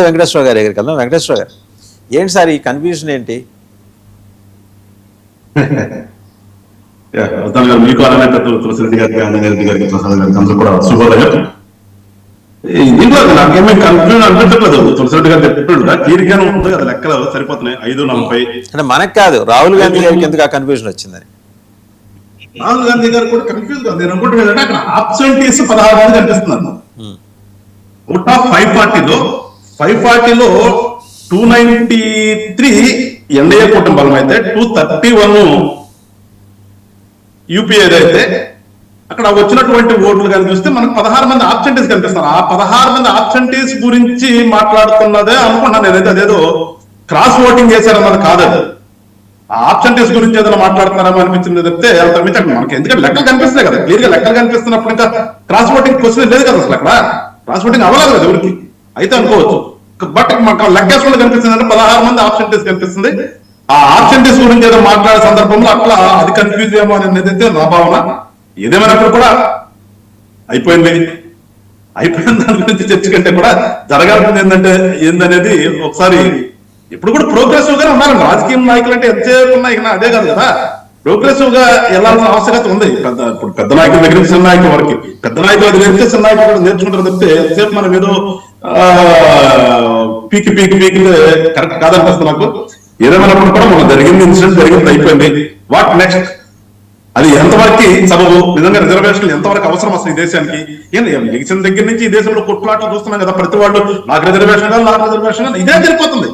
వెంకటేశ్వర గారి దగ్గరికి వెళ్దాం. వెంకటేశ్వర గారు, ఏంటి సార్ ఈ కన్ఫ్యూజన్ ఏంటి? మీకు అలానే తులసిరెడ్డి గారికి, ఆంజనేయ గారికి, ప్రసాద్ గారికి అందరూ కూడా శుభోదయం. దీంట్లో నాకేమీ కన్ఫ్యూజన్ అనిపించట్లేదు. తులసిరెడ్డి గారు చెప్పినట్టుగా క్లియర్గానే ఉంటుంది కదా, లెక్కలు సరిపోతున్నాయి. 5:40 అంటే మనకు కాదు, రాహుల్ గాంధీ గారికి ఎందుకు ఆ కన్ఫ్యూజన్ వచ్చిందని. రాహుల్ గాంధీ గారు కూడా కన్ఫ్యూజ్ కాదు. నేను అనుకుంటున్నాను అంటే అక్కడ ఆబ్సెంటీస్ 16 మంది కనిపిస్తున్నారు. అవుట్ ఆఫ్ 540లో 293 ఎన్డీఏ కూటమి బలం అయితే 231 యూపీఏ అయితే అక్కడ వచ్చినటువంటి ఓట్లు కానీ చూస్తే మనకు 16 మంది ఆబ్సెంటీస్ కనిపిస్తారు. ఆ 16 మంది ఆబ్సెంటీస్ గురించి మాట్లాడుతున్నదే అనుకుంటున్నాను నేనైతే. అదేదో క్రాస్ ఓటింగ్ చేశారన్నది కాదు. ఆ ఆబ్సెంటీస్ గురించి ఏదైనా మాట్లాడుతున్నారో అనిపించింది తప్పితే అంత మించి మనకి ఎందుకంటే లెక్కలు కనిపిస్తాయి కదా, క్లియర్ గా లెక్కలు కనిపిస్తున్నప్పుడు ఇంకా క్రాస్ ఓటింగ్ క్వశ్చన్ లేదు కదా. అసలు అక్కడ క్రాస్ ఓటింగ్ అవ్వలేదు కదా ఎవరికి అయితే అనుకోవచ్చు. బట్ మాకు లెక్కేసుకుంటే కనిపిస్తుంది అంటే 16 మంది ఆబ్సెంటీస్ కనిపిస్తుంది. ఆ ఆబ్సెంటీస్ గురించి ఏదో మాట్లాడే సందర్భంలో అట్లా అది కన్ఫ్యూజ్ ఏమో అనేది అయితే నా భావన. ఏదేమైనప్పుడు కూడా అయిపోయిన దాని గురించి చర్చ కంటే కూడా జరగాల్సింది ఏందనేది ఒకసారి ఇప్పుడు కూడా ప్రోగ్రెసివ్ గానే ఉన్నారండి రాజకీయ నాయకులు అంటే ఎంతసేపు ఉన్నాయి. అదే కాదు కదా, ప్రోగ్రెసివ్ గా వెళ్ళాల్సిన ఆవశ్యకత ఉంది. ఇప్పుడు పెద్ద నాయకుల దగ్గర చిన్న నాయకుల వరకు, పెద్ద నాయకులు అది నేర్పితే చిన్న నాయకులు కూడా నేర్చుకుంటారు తప్పితే ఎంతసేపు మనం ఏదో పీకి కరెక్ట్ కాదనిపిస్తుంది నాకు. ఏదేమైనప్పుడు కూడా మనం జరిగింది ఇన్సిడెంట్ జరిగింది, అయిపోయింది. What next? అది ఎంతవరకు సబబు, నిజంగా రిజర్వేషన్లు ఎంతవరకు అవసరం అసలు ఈ దేశానికి? ఎలక్షన్ దగ్గర నుంచి ఈ దేశంలో కొట్లాట్లు చూస్తున్నాం కదా, ప్రతి వాళ్ళు నాకు రిజర్వేషన్ కాదు, నాకు రిజర్వేషన్ కాదు, ఇదే జరిగిపోతుంది.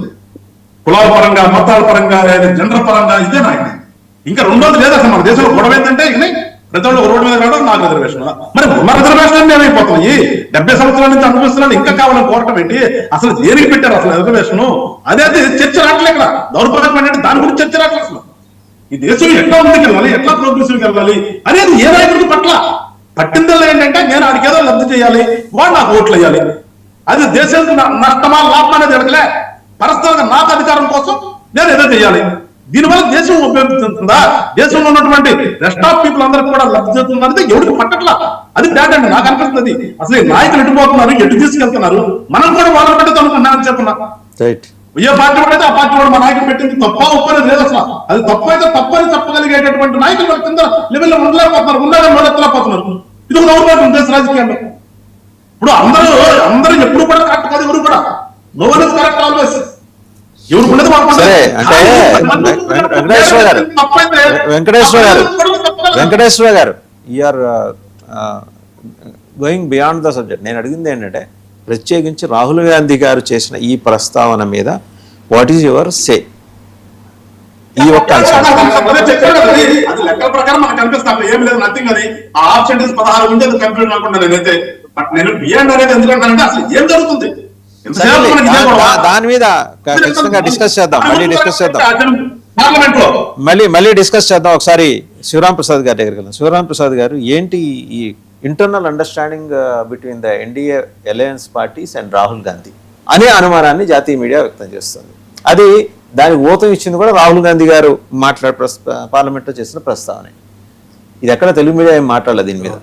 కులాల పరంగా, మతాల పరంగా, జెండర్ పరంగా ఇదే నాయకుడు. ఇంకా రెండోది లేదు అసలు. మన దేశంలో గొడవ ఏంటంటే ప్రతి వాళ్ళు రోడ్డు మీద రావడం నాకు రిజర్వేషన్, మరి ఉన్న రిజర్వేషన్ అన్ని ఏమైపోతున్నాయి? 70 సంవత్సరాల నుంచి అనుభవిస్తున్నాను, ఇంకా కావాలని కోరటం ఏంటి? అసలు దేనికి పెట్టారు అసలు రిజర్వేషన్? అదే చర్చ రావట్లే ఇక్కడ. దౌర్భాగ్యం అంటే దాని గురించి చర్చ రావట్లేదు. అసలు ఈ దేశం ఎట్లా ముందుకు వెళ్ళాలి, ఎట్లా ప్రోగ్రెసివ్ వెళ్ళాలి అనేది ఏ నాయకుడికి పట్ల పట్టిందల్లా ఏంటంటే నేను ఆడికి ఏదో లబ్ధి చేయాలి, వాడు నాకు ఓట్లు వేయాలి. అది దేశానికి నష్టమా లాభం అనేది ఎడకలే. పరస్పరంగా నాకు అధికారం కోసం నేను ఏదో చేయాలి. దీనివల్ల దేశం ఉపయోగిస్తుందా, దేశంలో ఉన్నటువంటి రెస్ట్ ఆఫ్ పీపుల్ అందరికి కూడా లబ్ధి చేస్తుంది అనేది ఎవరికి పట్టట్లా. అది బ్యాడ్ అండి నాకు అనిపిస్తుంది. అసలు నాయకులు ఎటుపోతున్నారు, ఎటు తీసుకెళ్తున్నారు, మనం కూడా వాళ్ళ పెట్టదు అనుకున్నానని చెప్పున్నా. ఏ పార్టీ పడితే ఆ పార్టీ కూడా మా నాయకులు పెట్టింది తప్ప ఒప్పనేది లేదు అసలు. అది తప్పు అయితే తప్పని చెప్పగలిగేటటువంటి నాయకులు వాళ్ళ కింద లెవెల్లో ఉండలేకపోతున్నారు, ఉండలేకపోతున్నారు. ఇది ఒక దౌర్భాగ్యం దేశ రాజకీయాల్లో. ఇప్పుడు అందరూ ఎప్పుడు కూడా కరెక్ట్ కాదు, ఎవరు కూడా no one is correct always. Venkateshwara garu you're going beyond the subject. నేను అడిగింది ఏంటంటే ప్రత్యేకించి రాహుల్ గాంధీ గారు చేసిన ఈ ప్రస్తావన మీద వాట్ ఈజ్ యువర్ సే? ఈ ఒక్క లెక్కల ప్రకారం మనకు కనిపిస్తాను ఏం లేదు, నథింగ్. అది ఆ ఆబ్సెంటీస్ 16 ఉంది, అది కంప్లీట్ అనుకుంటాను నేనైతే. బట్ నేను బియాండ్ అనేది ఎందుకంటే అసలు ఏం జరుగుతుంది దాని మీద ఖచ్చితంగా డిస్కస్ చేద్దాం, మళ్ళీ డిస్కస్ చేద్దాం. ఒకసారి శివరాం ప్రసాద్ గారి దగ్గరికి వెళ్దాం. శివరాం ప్రసాద్ గారు, ఏంటి ఈ internal understanding between the NDA alliance parties and Rahul Gandhi అనే అనుమానాన్ని జాతీయ మీడియా వ్యక్తం చేస్తుంది. అది దానికి ఊతం ఇచ్చింది కూడా రాహుల్ గాంధీ గారు పార్లమెంట్లో చేసిన ప్రస్తావన. ఇది ఎక్కడ తెలుగు మీడియా ఏం మాట్లాడలేదు దీని మీద.